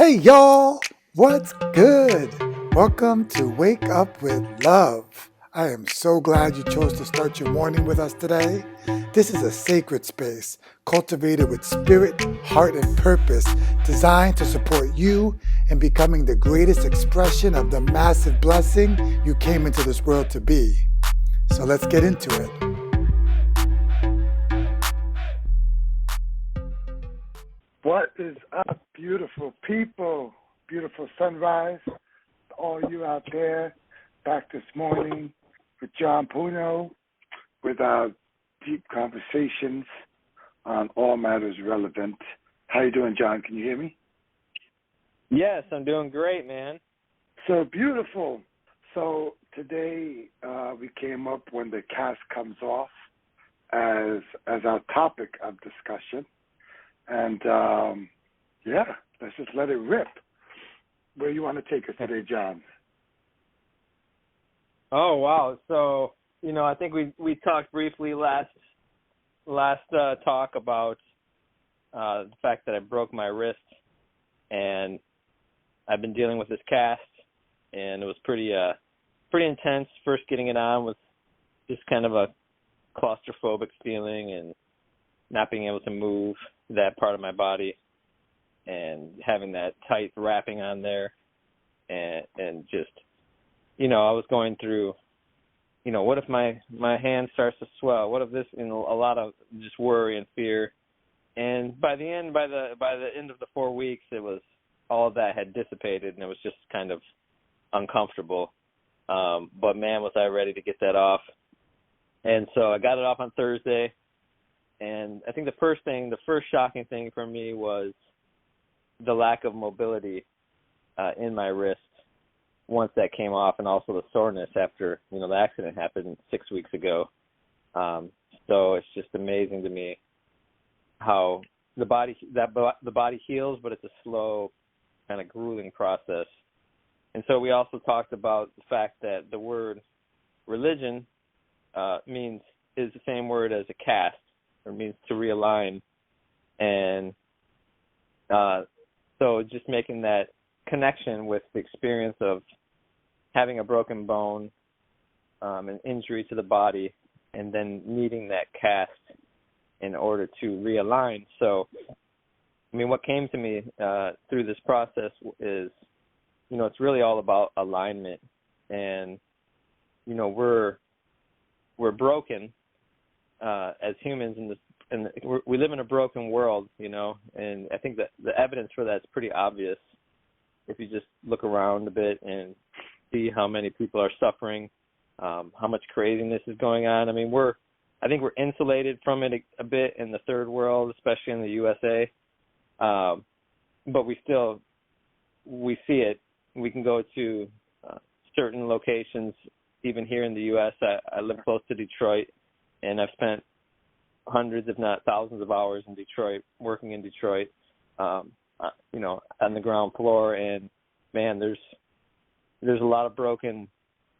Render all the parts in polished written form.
Hey y'all, what's good? Welcome to Wake Up with Love. I am so glad you chose to start your morning with us today. This is a sacred space cultivated with spirit, heart, and purpose, designed to support you in becoming the greatest expression of the massive blessing you came into this world to be. So let's get into it. What is up, beautiful people? Beautiful sunrise. All you out there, back this morning with John Pugno with our deep conversations on all matters relevant. How you doing, John? Can you hear me? Yes, I'm doing great, man. So beautiful. So today we came up when the cast comes off as our topic of discussion. And, let's just let it rip. Where you want to take us today, John? Oh, wow. So, I think we talked briefly last talk about the fact that I broke my wrist, and I've been dealing with this cast, and it was pretty intense. First getting it on was just kind of a claustrophobic feeling and not being able to move that part of my body and having that tight wrapping on there and just, I was going through, what if my hand starts to swell? What if this, a lot of just worry and fear. And by the end of the 4 weeks, it was all of that had dissipated and it was just kind of uncomfortable. But man, was I ready to get that off. And so I got it off on Thursday. And I think the first shocking thing for me was the lack of mobility in my wrist once that came off, and also the soreness after, the accident happened 6 weeks ago. So it's just amazing to me how the body heals, but it's a slow, kind of grueling process. And so we also talked about the fact that the word religion is the same word as a cast. It means to realign. And so just making that connection with the experience of having a broken bone, an injury to the body, and then needing that cast in order to realign. So, what came to me through this process is, it's really all about alignment. And, we're broken as humans we live in a broken world, and I think that the evidence for that is pretty obvious if you just look around a bit and see how many people are suffering, how much craziness is going on. I think we're insulated from it a bit in the third world, especially in the USA, but we see it. We can go to certain locations, even here in the U.S. I live close to Detroit, and I've spent hundreds, if not thousands of hours in Detroit, working in Detroit, on the ground floor. And man, there's a lot of broken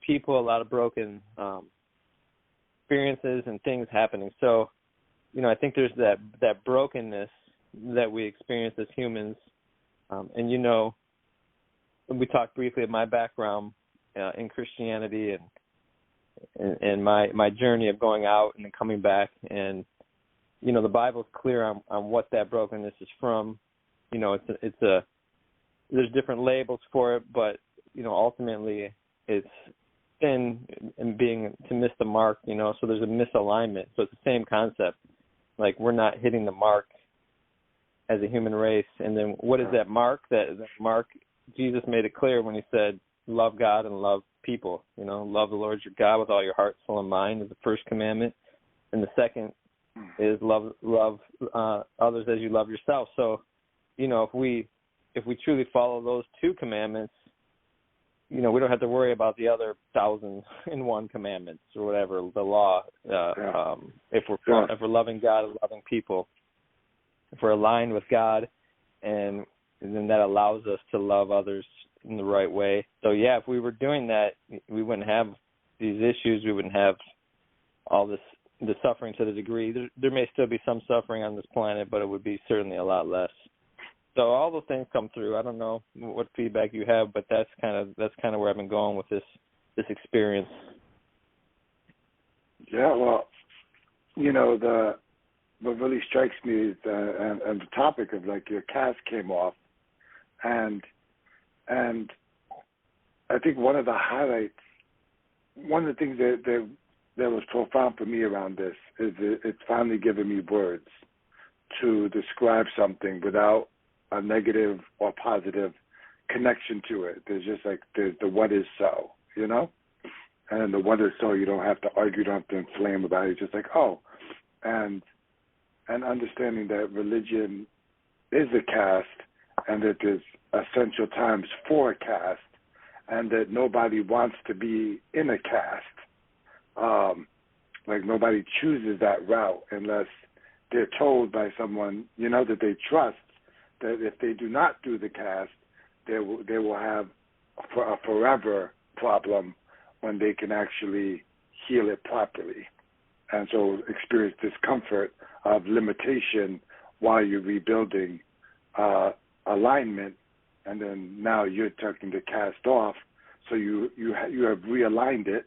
people, a lot of broken experiences and things happening. So, I think there's that brokenness that we experience as humans. And, we talked briefly of my background in Christianity and my journey of going out and then coming back. And, the Bible's clear on what that brokenness is from. There's different labels for it, but, ultimately it's sin and being to miss the mark, so there's a misalignment. So it's the same concept. Like, we're not hitting the mark as a human race. And then what is that mark? That mark, Jesus made it clear when he said, love God and love people. Love the Lord your God with all your heart, soul, and mind is the first commandment. And the second is love others as you love yourself. So, if we truly follow those two commandments, we don't have to worry about the other 1,001 commandments or whatever, the law. If we're loving God and loving people, if we're aligned with God, and then that allows us to love others in the right way. So yeah, if we were doing that, we wouldn't have these issues. We wouldn't have all the suffering to the degree. There may still be some suffering on this planet, but it would be certainly a lot less. So all those things come through. I don't know what feedback you have, but that's kind of where I've been going with this experience. Yeah, well, what really strikes me is and the topic of like your cast came off, and I think one of the highlights, one of the things that was profound for me around this is it's finally given me words to describe something without a negative or positive connection to it. There's just like there's the what is so, and then the what is so, you don't have to argue, you don't have to inflame about it. It's just like, oh, and understanding that religion is a caste and that there's essential times for a caste and that nobody wants to be in a caste. Like nobody chooses that route unless they're told by someone, that they trust that if they do not do the caste, they will have a forever problem when they can actually heal it properly. And so experience discomfort of limitation while you're rebuilding alignment, and then now you're taking the cast off, so you have realigned it,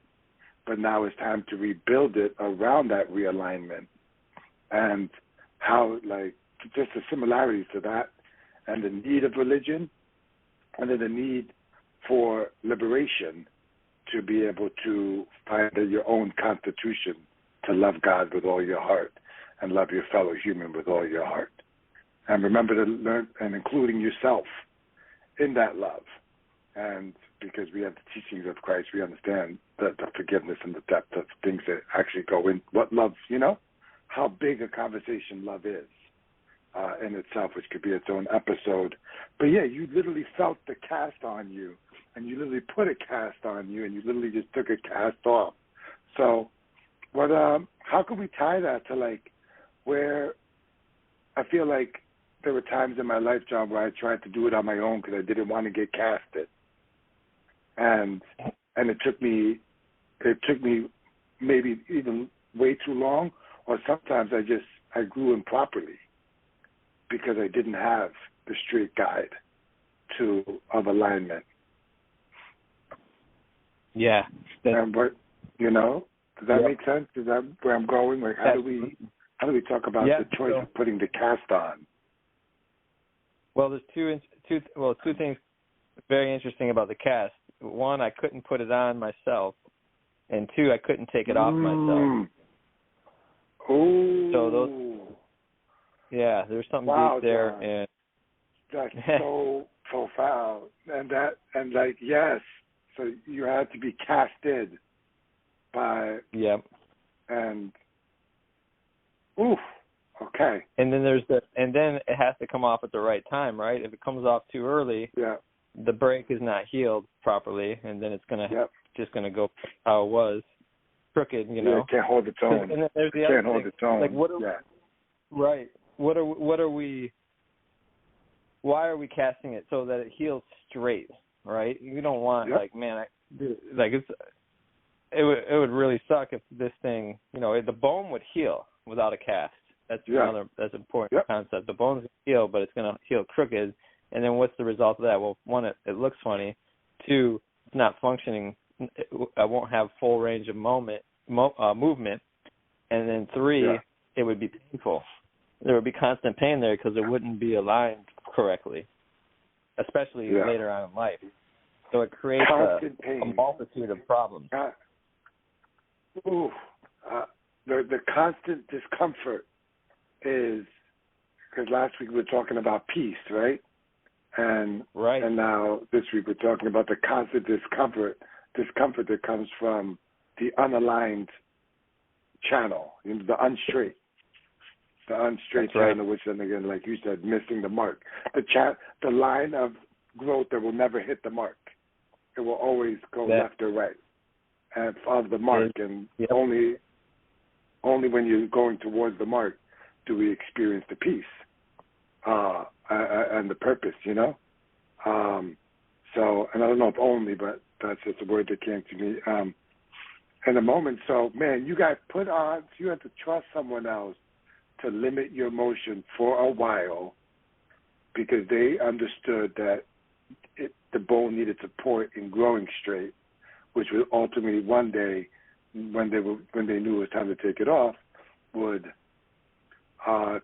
but now it's time to rebuild it around that realignment. And how, like, just the similarities to that and the need of religion and then the need for liberation to be able to find your own constitution to love God with all your heart and love your fellow human with all your heart. And remember to learn, and including yourself in that love. And because we have the teachings of Christ, we understand the forgiveness and the depth of things that actually go in what love, how big a conversation love is in itself, which could be its own episode. But yeah, you literally felt the cast on you, and you literally put a cast on you, and you literally just took a cast off. So how can we tie that to like where I feel like there were times in my life, John, where I tried to do it on my own because I didn't want to get casted, and it took me maybe even way too long, or sometimes I grew improperly because I didn't have the straight guide of alignment. Yeah. And does that make sense? Is that where I'm going? Like, how do we talk about the choice of putting the cast on? Well, there's two things very interesting about the cast. One, I couldn't put it on myself, and two, I couldn't take it off myself. Oh. So there's something deep there, John. and that's so profound. And yes, so you had to be casted by. Yep. And oof. Okay. And then then it has to come off at the right time, right? If it comes off too early, the break is not healed properly, and then it's just gonna go how it was, crooked, Yeah, it can't hold its own. And then there's the other thing. Its own. Like right. What are we? Why are we casting it so that it heals straight? Right. You don't want it would really suck if this thing, the bone would heal without a cast. That's an important concept. The bone's going to heal, but it's going to heal crooked. And then what's the result of that? Well, one, it looks funny. Two, it's not functioning. I won't have full range of movement. And then three, it would be painful. There would be constant pain there because it wouldn't be aligned correctly, especially later on in life. So it creates a multitude of problems. The constant discomfort is, because last week we were talking about peace, right? And now this week we're talking about the constant discomfort that comes from the unaligned channel, the unstraight channel, which then again, like you said, missing the mark. The line of growth that will never hit the mark. It will always go left or right, and of the mark, and only when you're going towards the mark do we experience the peace and the purpose, So, and I don't know if only, but that's just a word that came to me in a moment. So, man, you got put on. You have to trust someone else to limit your emotion for a while because they understood that the bone needed support in growing straight, which would ultimately one day, when they knew it was time to take it off, would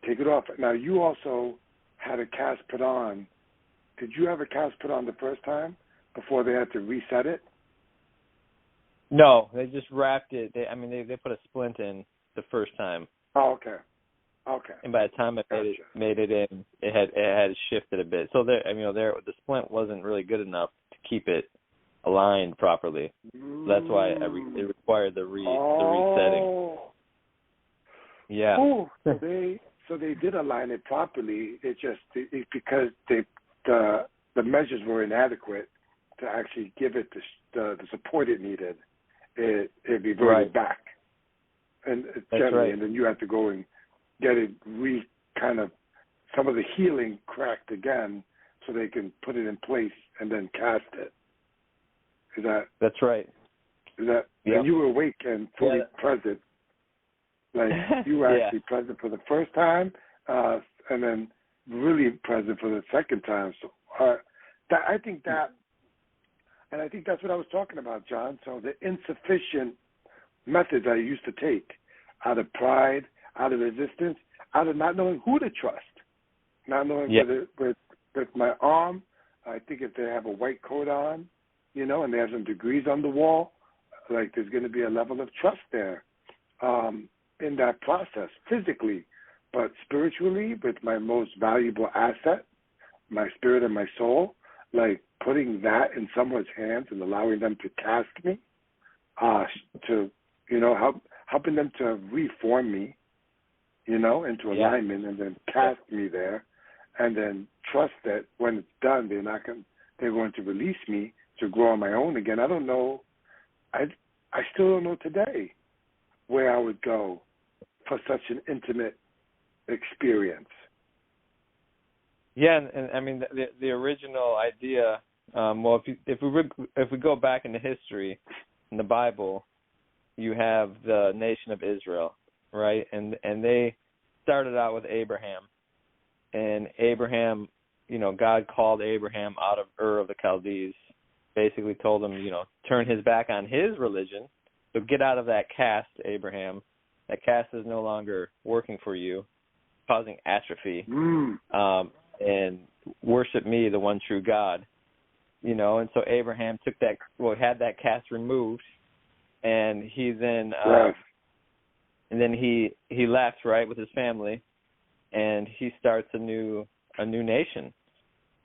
take it off. Now, you also had a cast put on. Did you have a cast put on the first time before they had to reset it? No, they just wrapped it. They put a splint in the first time. Oh, okay. Okay. And by the time I made it in, it had shifted a bit. So the splint wasn't really good enough to keep it aligned properly. So that's why it required the resetting. Yeah. Oh, so they did align it properly. It just because the measures were inadequate to actually give it the support it needed. It reverted back, and gently, and then you had to go and get it some of the healing cracked again, so they can put it in place and then cast it. That's right. Yep. And you were awake and fully present. Like you were actually present for the first time, and then really present for the second time. So I think that's what I was talking about, John. So the insufficient methods I used to take out of pride, out of resistance, out of not knowing who to trust, not knowing with my arm. I think if they have a white coat on, and they have some degrees on the wall, like there's going to be a level of trust there in that process, physically, but spiritually, with my most valuable asset, my spirit and my soul, like putting that in someone's hands and allowing them to cast me, helping them to reform me, into alignment, and then cast me there, and then trust that when it's done, they're going to release me to grow on my own again. I don't know. I still don't know today where I would go for such an intimate experience. Yeah, and I mean the original idea. If we go back into history, in the Bible, you have the nation of Israel, right? And they started out with Abraham, and Abraham, God called Abraham out of Ur of the Chaldees, basically told him, turn his back on his religion, so get out of that caste, Abraham. That caste is no longer working for you, causing atrophy, and worship me, the one true God. And so Abraham had that caste removed, and he then he left, right, with his family, and he starts a new nation,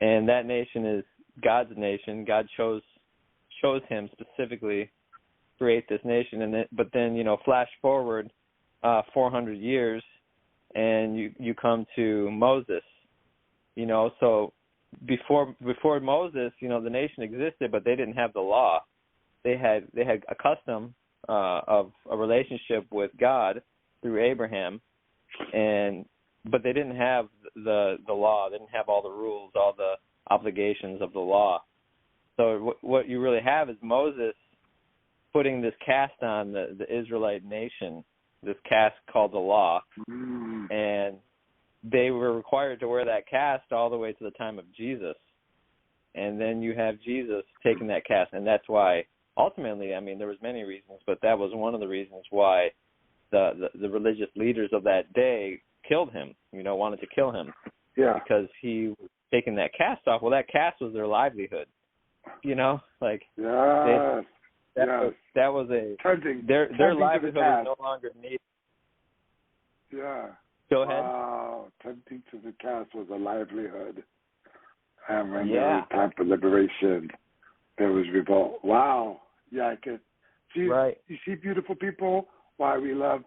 and that nation is God's nation. God chose him specifically to create this nation, but then flash forward 400 years, and you come to Moses. So before Moses, the nation existed, but they didn't have the law. They had a custom of a relationship with God through Abraham, but they didn't have the law. They didn't have all the rules, all the obligations of the law. So what you really have is Moses putting this cast on the Israelite nation, this cast called the law, and they were required to wear that cast all the way to the time of Jesus. And then you have Jesus taking that cast, and that's why ultimately, there was many reasons, but that was one of the reasons why the religious leaders of that day killed him, wanted to kill him. Yeah. Because he was taking that cast off. Well, that cast was their livelihood. That was their livelihood was no longer needed. Yeah. Go ahead. Wow, tempting to the cast was a livelihood. And when there was time for liberation, there was revolt. Wow. Yeah, I could see. Right. You see, beautiful people, why we love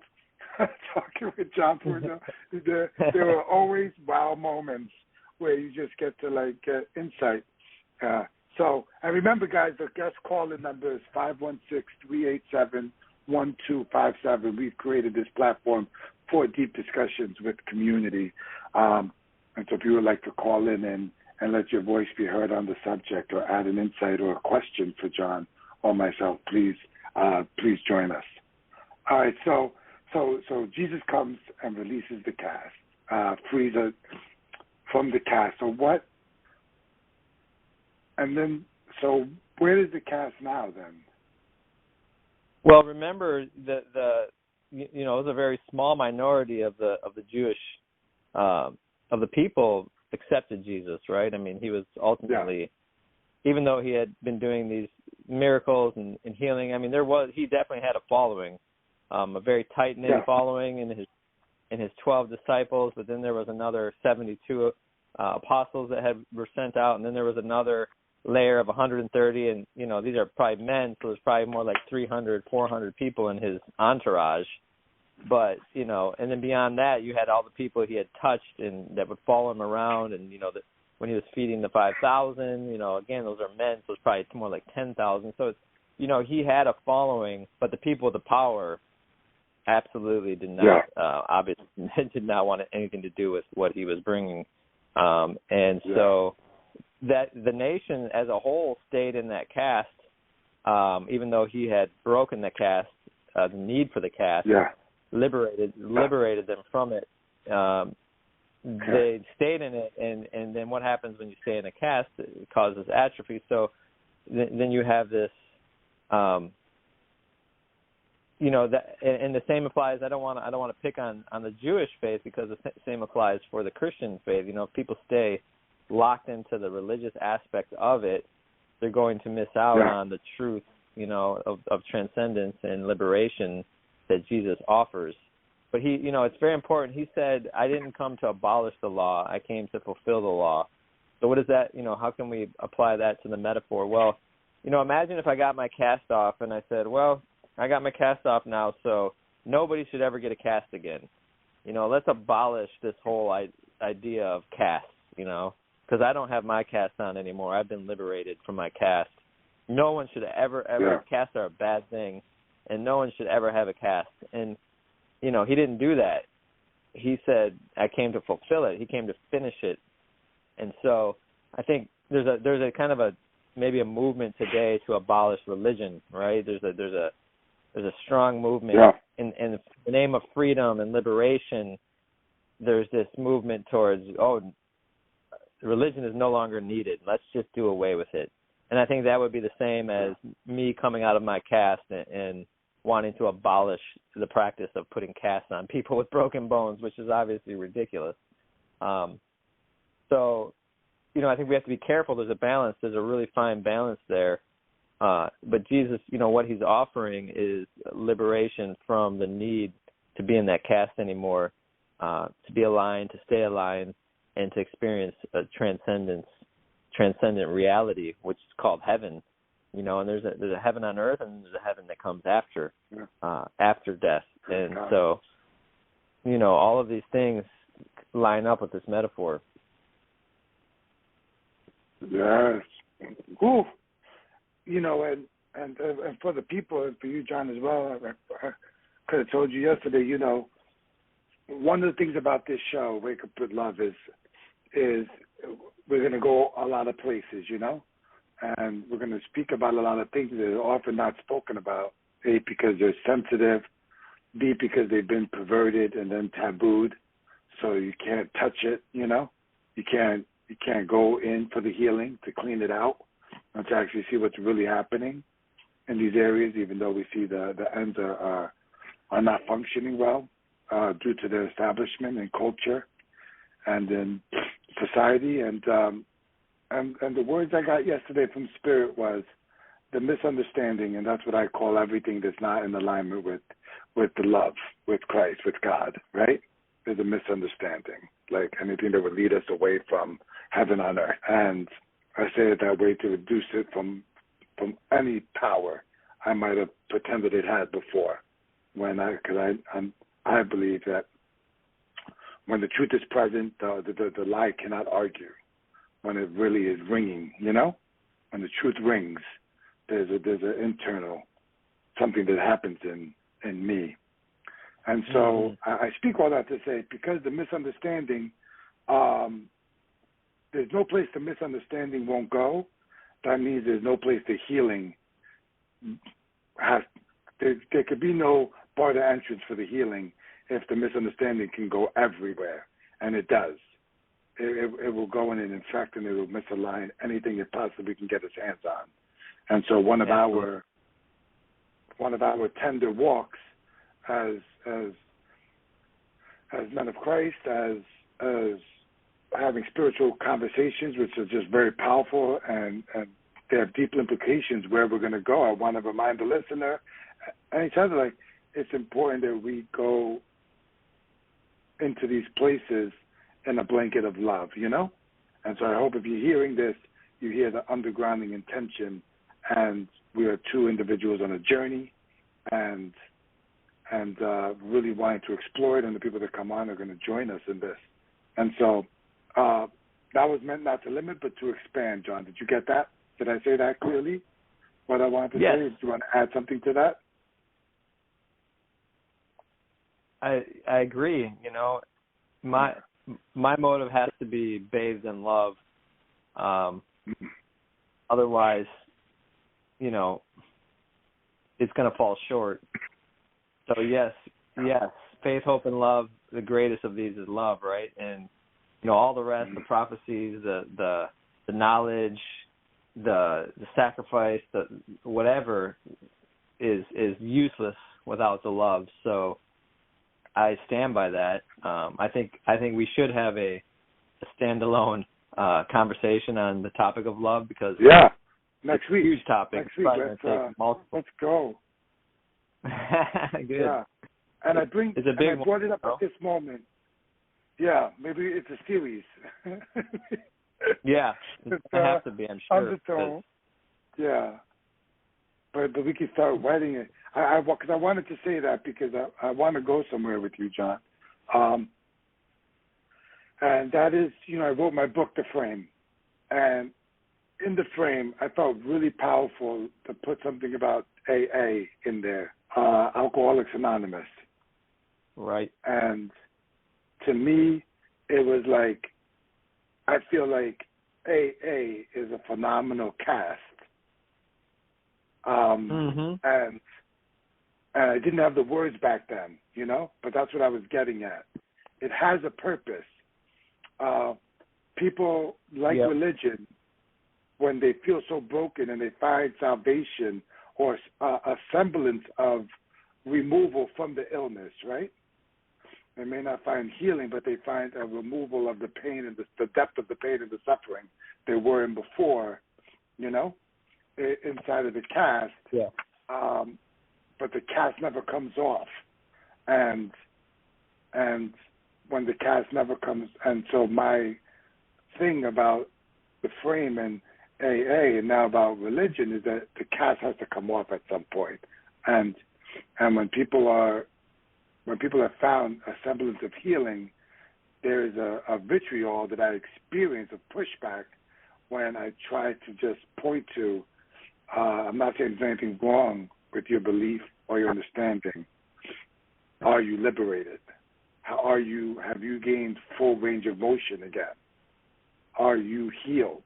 talking with John Pugno. There were always wow moments where you just get to get insight. So, and remember, guys, the guest call-in number is 516-387-1257. We've created this platform for deep discussions with community. And so if you would like to call in and let your voice be heard on the subject, or add an insight or a question for John or myself, please join us. All right, so Jesus comes and releases the cast, frees from the cast. So what? And then, so where is the cast now then? Well, remember the it was a very small minority of the Jewish of the people accepted Jesus, right? I mean, he was ultimately, even though he had been doing these miracles and healing, I mean, he definitely had a following, a very tight-knit following in his 12 disciples, but then there was another 72 apostles that were sent out, and then there was another layer of 130, and these are probably men, so there's probably more like 300, 400 people in his entourage. But and then beyond that, you had all the people he had touched and that would follow him around, and when he was feeding the 5,000, again, those are men, so it's probably more like 10,000. So it's he had a following, but the people with the power absolutely did not obviously did not want anything to do with what he was bringing, so that the nation as a whole stayed in that caste, even though he had broken the caste, the need for the caste, liberated them from it. They stayed in it, and then what happens when you stay in a caste? It causes atrophy. So then you have this, that, and the same applies. I don't want to pick on the Jewish faith, because the same applies for the Christian faith. If people stay locked into the religious aspect of it, they're going to miss out on the truth, of transcendence and liberation that Jesus offers. But he, it's very important. He said, "I didn't come to abolish the law. I came to fulfill the law." So what is that? How can we apply that to the metaphor? Well, imagine if I got my cast off and I said, "Well, I got my cast off now, so nobody should ever get a cast again. Let's abolish this whole idea of castes, because I don't have my cast on anymore. I've been liberated from my cast. No one should ever casts are a bad thing, and no one should ever have a cast." And he didn't do that. He said, "I came to fulfill it." He came to finish it. And so I think there's a kind of maybe a movement today to abolish religion, right? There's a strong movement in the name of freedom and liberation. There's this movement towards, religion is no longer needed. Let's just do away with it. And I think that would be the same as me coming out of my caste and wanting to abolish the practice of putting casts on people with broken bones, which is obviously ridiculous. So, I think we have to be careful. There's a balance. There's a really fine balance there. But Jesus, what he's offering is liberation from the need to be in that caste anymore, to be aligned, to stay aligned, and to experience a transcendent reality, which is called heaven. And there's a heaven on earth, and there's a heaven that comes after death. And so, all of these things line up with this metaphor. Yes. Ooh. And for the people, and for you, John, as well, I could have told you yesterday, one of the things about this show, Wake Up With Love, is we're going to go a lot of places, and we're going to speak about a lot of things that are often not spoken about, A, because they're sensitive, B, because they've been perverted and then tabooed, so you can't touch it, You can't go in for the healing to clean it out and to actually see what's really happening in these areas, even though we see the ends are not functioning well due to their establishment and culture and in society. And the words I got yesterday from Spirit was the misunderstanding, and that's what I call everything that's not in alignment with the love, with Christ, with God, right? There's a misunderstanding, like anything that would lead us away from heaven on earth. And I say it that way to reduce it from any power I might have pretended it had before. I believe that when the truth is present, the lie cannot argue. When it really is ringing, when the truth rings, there's an internal something that happens in me. And so I speak all that to say, because the misunderstanding, there's no place the misunderstanding won't go. That means there's no place the healing has. There could be no bar to entrance for the healing if the misunderstanding can go everywhere, and it does. it will go in and infect, and it will misalign anything it possibly can get its hands on. And so one of our tender walks as men of Christ, as having spiritual conversations, which are just very powerful, and they have deep implications where we're going to go. I want to remind the listener and each other, like, it's important that we go into these places in a blanket of love, you know? And so I hope if you're hearing this, you hear the undergrounding intention, and we are two individuals on a journey, and really wanting to explore it, and the people that come on are going to join us in this. And so that was meant not to limit, but to expand, John. Did you get that? Did I say that clearly, what I wanted to say? Do you want to add something to that? I agree. You know, my motive has to be bathed in love. Otherwise, you know, it's going to fall short. So yes, faith, hope, and love. The greatest of these is love, right? And you know, all the rest, the prophecies, the knowledge, the sacrifice, the whatever is useless without the love. So I stand by that. I think we should have a standalone conversation on the topic of love, because next week, huge topic. Next week, let's go. Good. Yeah, and I brought it up at this moment. Yeah, maybe it's a series. Yeah, it has to be, I'm sure. Undertone. Yeah, but we can start writing it. Because I wanted to say that because I want to go somewhere with you, John. And that is, you know, I wrote my book, The Frame, and in the frame, I felt really powerful to put something about AA in there, Alcoholics Anonymous. Right. And to me, it was like, I feel like AA is a phenomenal cast. And I didn't have the words back then, you know, but that's what I was getting at. It has a purpose. People like religion, when they feel so broken and they find salvation or a semblance of removal from the illness, right? They may not find healing, but they find a removal of the pain and the depth of the pain and the suffering they were in before, you know, inside of the cast. Yeah. But the cast never comes off. And when the cast never comes, and so my thing about the frame and AA and now about religion is that the cast has to come off at some point. And when people have found a semblance of healing, there is a vitriol that I experience, a pushback, when I try to just point to, I'm not saying there's anything wrong with your belief or your understanding. Are you liberated? Have you gained full range of motion again? Are you healed?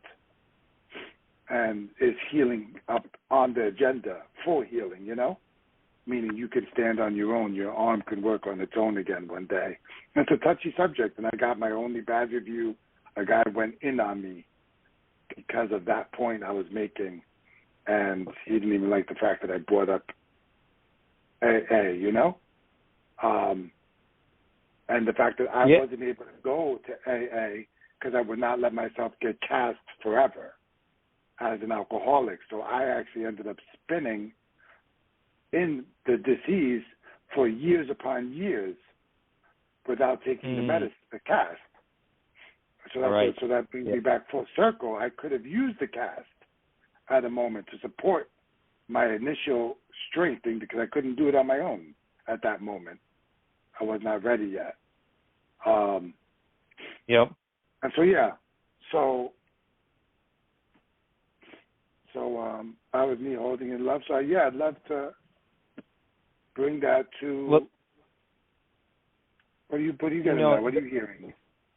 And is healing up on the agenda, full healing, you know? Meaning you can stand on your own, your arm can work on its own again one day. It's a touchy subject, and I got my only bad review. A guy went in on me because of that point I was making, and he didn't even like the fact that I brought up AA, you know? And the fact that I wasn't able to go to AA because I would not let myself get cast forever as an alcoholic. So I actually ended up spinning in the disease for years upon years without taking the medicine, the cast. So that brings me back full circle. I could have used the cast at a moment to support my initial strength thing because I couldn't do it on my own at that moment. I was not ready yet. And so that was me holding in love. So I'd love to bring that to. What are you getting at? What are you hearing?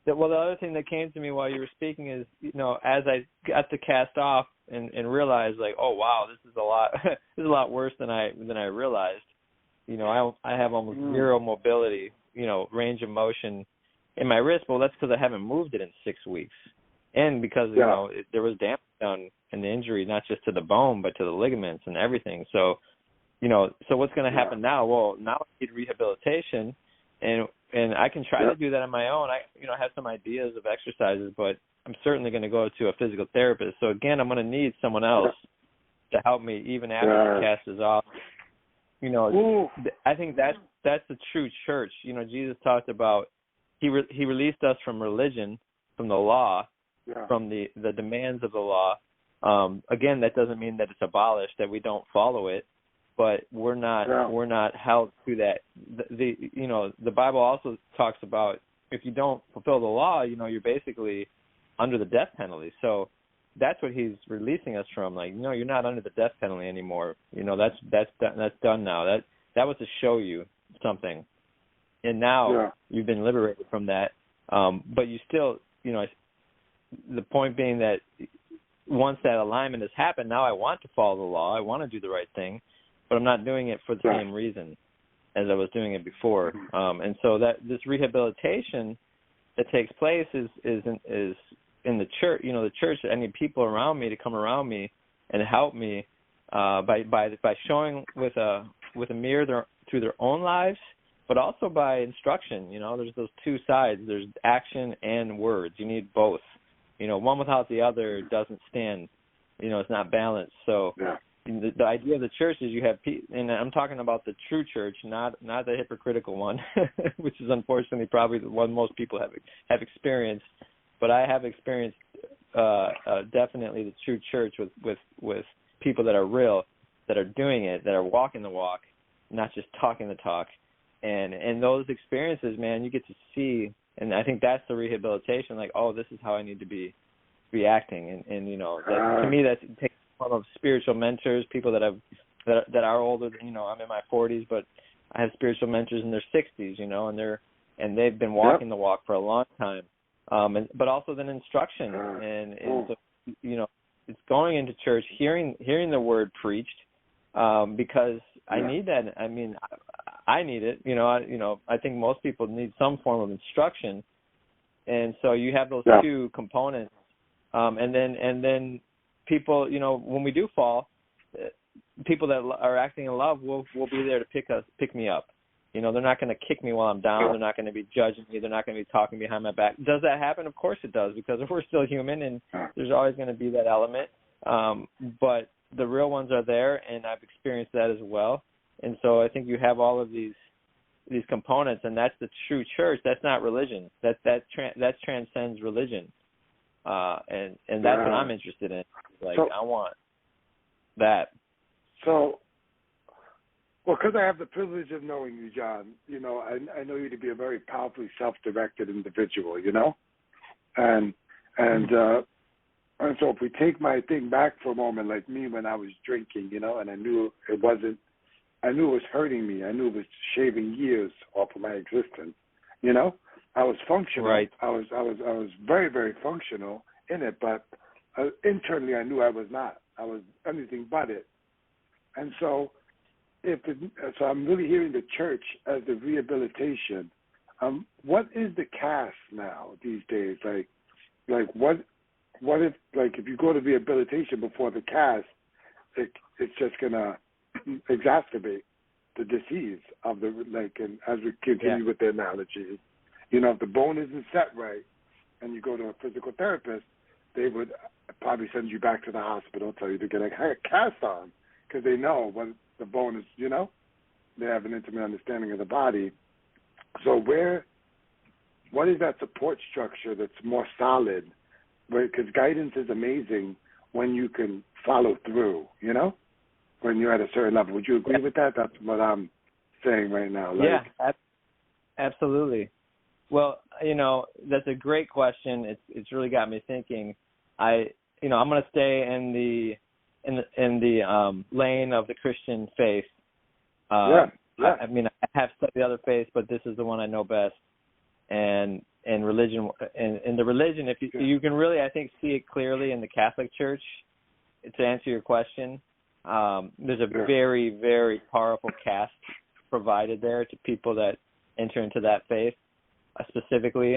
Well, the other thing that came to me while you were speaking is, you know, as I got to cast off and realized, like, oh wow, this is a lot. This is a lot worse than I realized. You know, I have almost zero mobility, you know, range of motion, in my wrist. Well, that's because I haven't moved it in 6 weeks, and because there was damage done in the injury, not just to the bone but to the ligaments and everything. So so what's going to happen now? Well, now I need rehabilitation, and I can try to do that on my own. I have some ideas of exercises, but I'm certainly going to go to a physical therapist. So again, I'm going to need someone else to help me even after the cast is off. I think that's the true church. Jesus talked about he released us from religion, from the law, from the demands of the law. Again, that doesn't mean that it's abolished, that we don't follow it, but we're not held to that. The Bible also talks about if you don't fulfill the law, you're basically under the death penalty. So that's what he's releasing us from. Like, no, you're not under the death penalty anymore. That's done now. That was to show you something, and now you've been liberated from that. But you still, the point being that once that alignment has happened, now I want to follow the law. I want to do the right thing, but I'm not doing it for the same reason as I was doing it before. And so that this rehabilitation that takes place is in the church. The church. I need people around me to come around me and help me by showing with a mirror through their own lives, but also by instruction. There's those two sides. There's action and words. You need both. One without the other doesn't stand. It's not balanced. So the idea of the church is you have and I'm talking about the true church, not the hypocritical one, which is unfortunately probably the one most people have experienced. But I have experienced definitely the true church with people that are real, that are doing it, that are walking the walk, not just talking the talk. And those experiences, man, you get to see. And I think that's the rehabilitation. Like, oh, this is how I need to be reacting. And to me, that takes one of spiritual mentors, people that are older than, I'm in my 40s, but I have spiritual mentors in their 60s, and they've been walking the walk for a long time. But also then instruction, and so, it's going into church, hearing the word preached, because I need that. I mean, I need it. I think most people need some form of instruction, and so you have those two components, and then people, when we do fall, people that are acting in love will be there to pick me up. They're not going to kick me while I'm down. They're not going to be judging me. They're not going to be talking behind my back. Does that happen? Of course it does, because we're still human, and there's always going to be that element. But the real ones are there, and I've experienced that as well. And so I think you have all of these components, and that's the true church. That's not religion. That transcends religion, and that's what I'm interested in. I want that. So, well, because I have the privilege of knowing you, John, I know you to be a very powerfully self-directed individual, and so if we take my thing back for a moment, like me when I was drinking, and I knew it was hurting me. I knew it was shaving years off of my existence. I was functional. Right. I was very, very functional in it, but internally I knew I was not. I was anything but it. And so, so I'm really hearing the church as the rehabilitation. What is the cast now these days? Like what if, if you go to rehabilitation before the cast, it's just gonna exacerbate the disease of the, and as we continue with the analogy, if the bone isn't set right and you go to a physical therapist, they would probably send you back to the hospital, tell you to get a cast on, because they know what the bone is, they have an intimate understanding of the body. So what is that support structure that's more solid? Because guidance is amazing when you can follow through, when you're at a certain level. Would you agree with that? That's what I'm saying right now. Absolutely. Well, that's a great question. It's really got me thinking. I'm going to stay in the lane of the Christian faith. I mean, I have studied other faiths, but this is the one I know best. And religion, and the religion, if you can really, I think, see it clearly in the Catholic Church. To answer your question, there's a very, very powerful caste provided there to people that enter into that faith. specifically,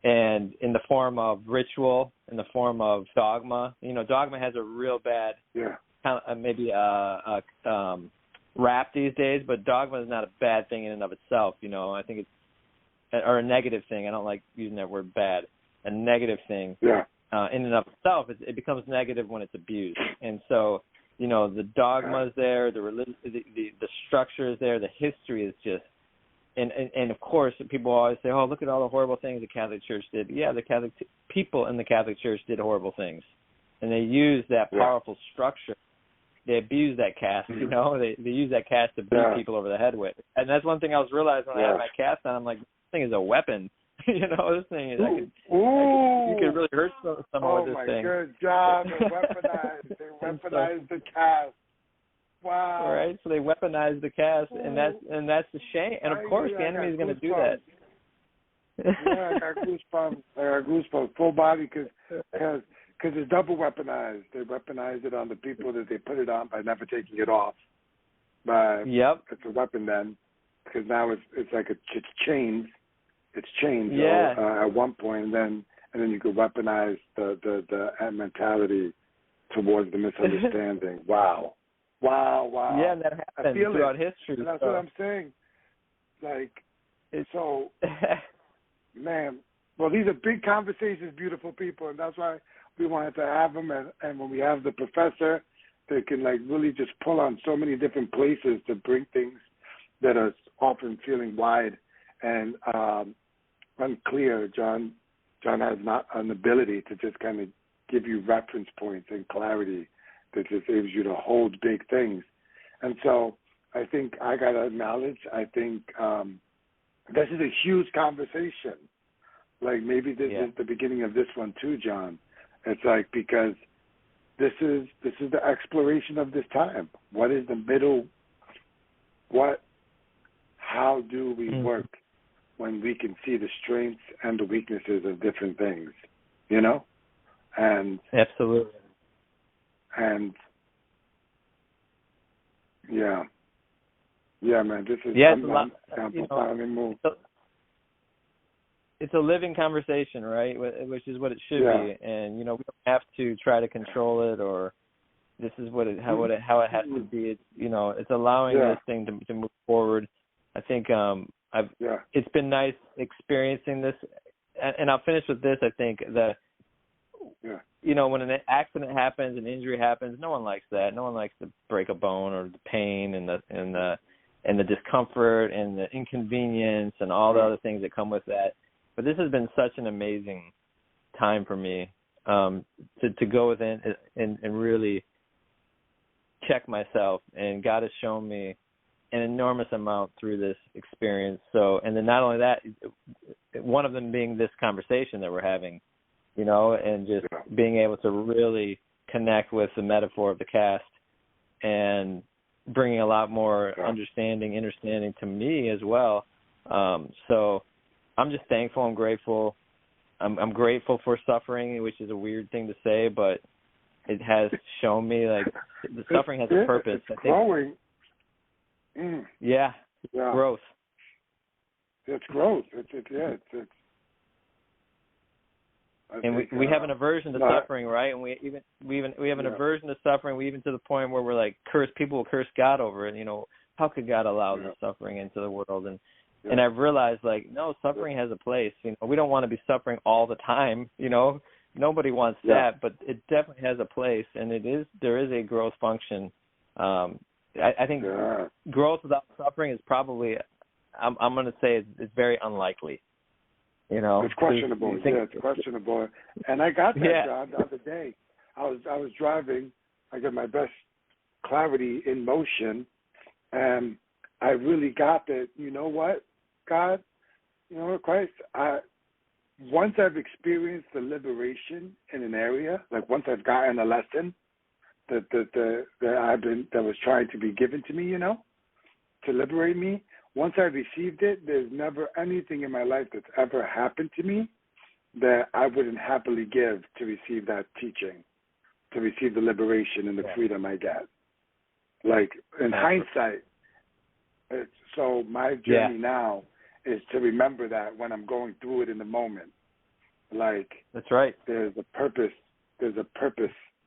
and in the form of ritual, in the form of dogma. Dogma has a real bad rap these days, but dogma is not a bad thing in and of itself. I think or a negative thing. I don't like using that word bad. A negative thing in and of itself, it becomes negative when it's abused. And so, the dogma is there, the religion, the structure is there, the history is just, and of course, people always say, oh, look at all the horrible things the Catholic Church did. Yeah, the Catholic people in the Catholic Church did horrible things, and they used that powerful structure. They abuse that caste, They use that caste to beat people over the head with. And that's one thing I was realizing when I had my caste on. I'm like, thing is a weapon. This thing is. You could really hurt someone with this thing. Oh my good job! They weaponized the caste. Wow. All right, so they weaponized the caste, and that's the shame. And of course, the enemy is going to do that. I got goosebumps, full body, because it's double weaponized. They weaponized it on the people that they put it on by never taking it off. It's a weapon then, because now it's like it's chains. It's changed at one point, and then you could weaponize the mentality towards the misunderstanding. Wow. Yeah, and that happens throughout history. And that's what I'm saying. Man. Well, these are big conversations, beautiful people, and that's why we wanted to have them. And when we have the professor, they can really just pull on so many different places to bring things that are often feeling wide and unclear. John has not an ability to just kind of give you reference points and clarity that just enables you to hold big things. And so I think I got to acknowledge, I think this is a huge conversation. Maybe this is the beginning of this one too, John. It's because this is the exploration of this time. What is the middle? How do we work when we can see the strengths and the weaknesses of different things, And absolutely. And man, this is profoundly moved. It's a living conversation, right? Which is what it should be, and we don't have to try to control it, or this is how it has to be. It's allowing this thing to move forward. I think it's been nice experiencing this, and I'll finish with this. I think that when an accident happens, an injury happens, no one likes that. No one likes to break a bone or the pain and the discomfort and the inconvenience and all the other things that come with that. But this has been such an amazing time for me to go within and really check myself, and God has shown me an enormous amount through this experience. So, and then not only that, one of them being this conversation that we're having, and just being able to really connect with the metaphor of the caste and bringing a lot more understanding to me as well. So I'm just thankful. I'm grateful. I'm grateful for suffering, which is a weird thing to say, but it has shown me the suffering has a purpose. It's growing. Growth. It's growth. And we have an aversion to suffering, right? And we have an aversion to suffering. We even to the point where we're people will curse God over it. How could God allow this suffering into the world? And I've realized no, suffering has a place. We don't want to be suffering all the time. Nobody wants that, but it definitely has a place, and there is a growth function. I think growth without suffering is probably, I'm going to say it's very unlikely. It's questionable. It's questionable. And I got that, John, the other day. I was driving. I got my best clarity in motion, and I really got that. You know what, God? You know what, Christ? Once I've experienced the liberation in an area, once I've gotten a lesson that was trying to be given to me, to liberate me. Once I received it, there's never anything in my life that's ever happened to me that I wouldn't happily give to receive that teaching, to receive the liberation and the freedom I get. In hindsight, so my journey now is to remember that when I'm going through it in the moment. Like, that's right. There's a purpose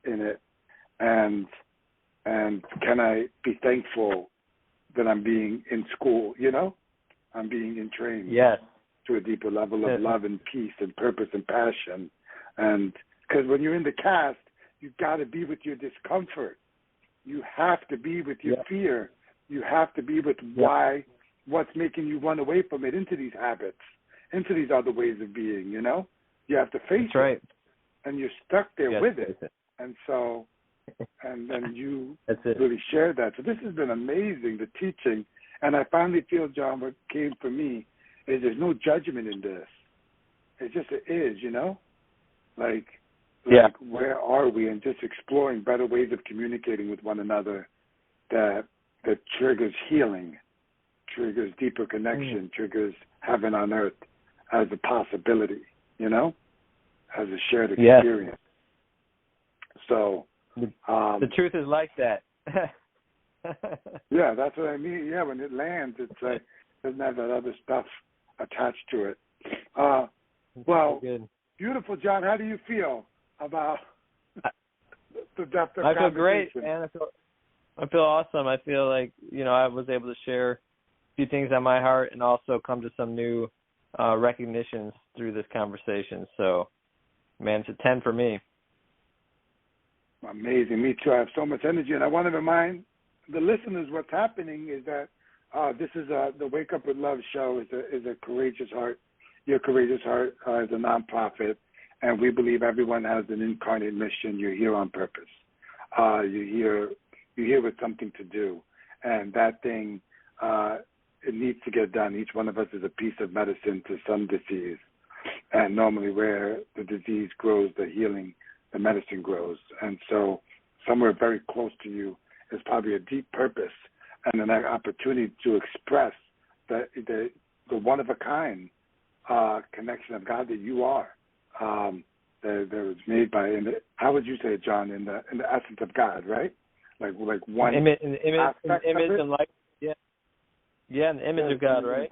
in it, and can I be thankful that I'm being in school, I'm being entrained to a deeper level of love and peace and purpose and passion. And because when you're in the cast, you've got to be with your discomfort. You have to be with your fear. You have to be with what's making you run away from it, into these habits, into these other ways of being, You have to face it. And you're stuck there with it. And so, and you really shared that. So this has been amazing, the teaching. And I finally feel, John, what came for me is there's no judgment in this. It just is, Like where are we? And just exploring better ways of communicating with one another that triggers healing, triggers deeper connection, triggers heaven on earth as a possibility, as a shared experience. So the truth is like that. Yeah, that's what I mean. Yeah, when it lands, it's like doesn't have that other stuff attached to it. Well, beautiful, John. How do you feel about the depth of I feel great, conversation? man. I feel awesome. I feel like, I was able to share a few things on my heart and also come to some new recognitions through this conversation. So, man, it's a 10 for me. Amazing. Me too. I have so much energy. And I want to remind the listeners what's happening is that this is the Wake Up with Love show is a Courageous Heart. Your Courageous Heart is a nonprofit, and we believe everyone has an incarnate mission. You're here on purpose. You're here with something to do, and that thing it needs to get done. Each one of us is a piece of medicine to some disease, and normally where the disease grows, the healing, the medicine grows. And so somewhere very close to you is probably a deep purpose and an opportunity to express the one-of-a-kind connection of God that you are, that was made by, how would you say it, John, in the essence of God, right? Like one image aspect of it? And light. Yeah, in the image of God, right?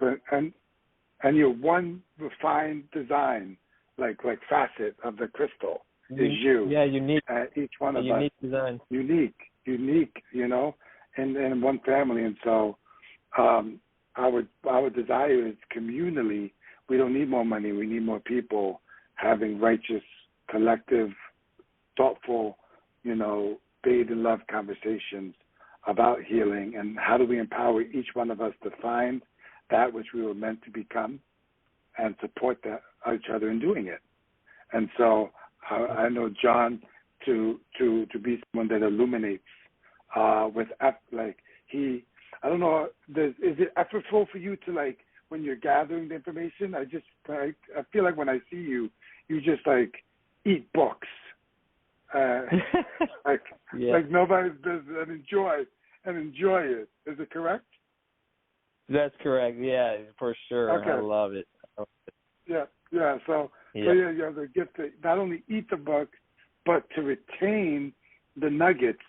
And you're one refined design, like facet of the crystal is you. Yeah, unique. Each one of unique us. Design. Unique, in one family. And so our desire is communally, we don't need more money, we need more people having righteous, collective, thoughtful, bathed in love conversations about healing, and how do we empower each one of us to find that which we were meant to become and support each other in doing it. And so I know John to be someone that illuminates with I don't know, is it effortful for you to when you're gathering the information? I feel like when I see you, you just eat books. Like nobody does, and enjoy it. Is it correct? That's correct. Yeah, for sure. Okay. I love it. Yeah. So you have the gift to not only eat the book, but to retain the nuggets,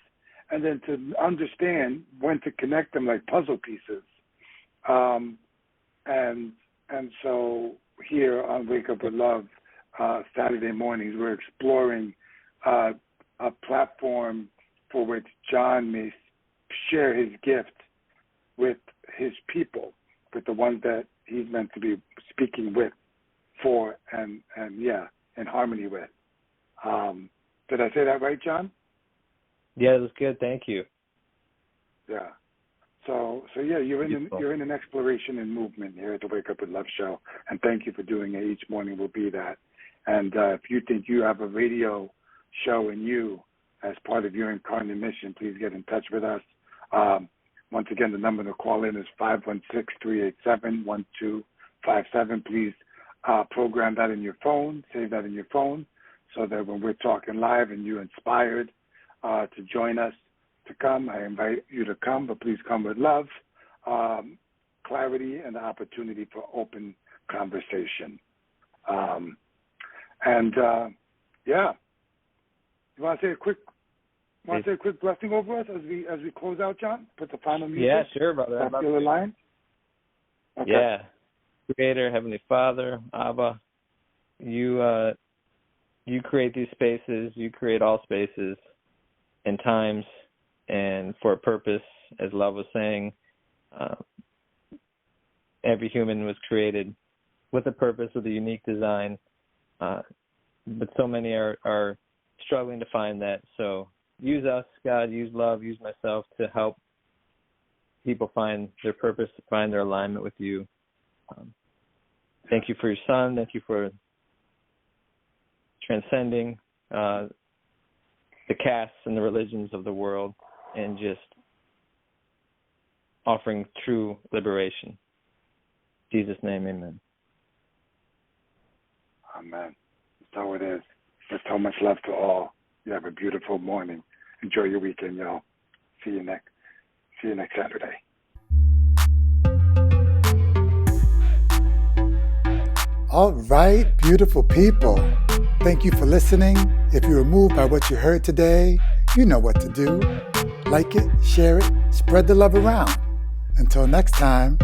and then to understand when to connect them like puzzle pieces. And so here on Wake Up with Love, Saturday mornings, we're exploring a platform for which John may share his gift with his people, with the ones that he's meant to be speaking with, for, and in harmony with. Did I say that right, John? Yeah, it was good. Thank you. Yeah. So you're in an exploration and movement here at the Wake Up with Love show, and thank you for doing it. Each morning will be that. And if you think you have a radio show in you as part of your incarnate mission, please get in touch with us. Once again, the number to call in is 516-387-1257. Please program that in your phone, save that in your phone, so that when we're talking live and you're inspired to join us, to come, I invite you to come, but please come with love, clarity, and the opportunity for open conversation. You want to say a quick blessing over us as we close out, John? Put the final music. Yeah, sure, brother. Feel aligned? Okay. Yeah. Creator, Heavenly Father, Abba, you create these spaces, you create all spaces and times, and for a purpose, as Love was saying. Every human was created with a purpose, with a unique design, but so many are struggling to find that. So use us, God, use Love, use myself to help people find their purpose, find their alignment with you. Thank you for your Son. Thank you for transcending the castes and the religions of the world and just offering true liberation. In Jesus' name, amen. Amen. So it is. There's so much love to all. You have a beautiful morning. Enjoy your weekend, y'all. See you next Saturday. All right, beautiful people. Thank you for listening. If you were moved by what you heard today, you know what to do. Like it, share it, spread the love around. Until next time.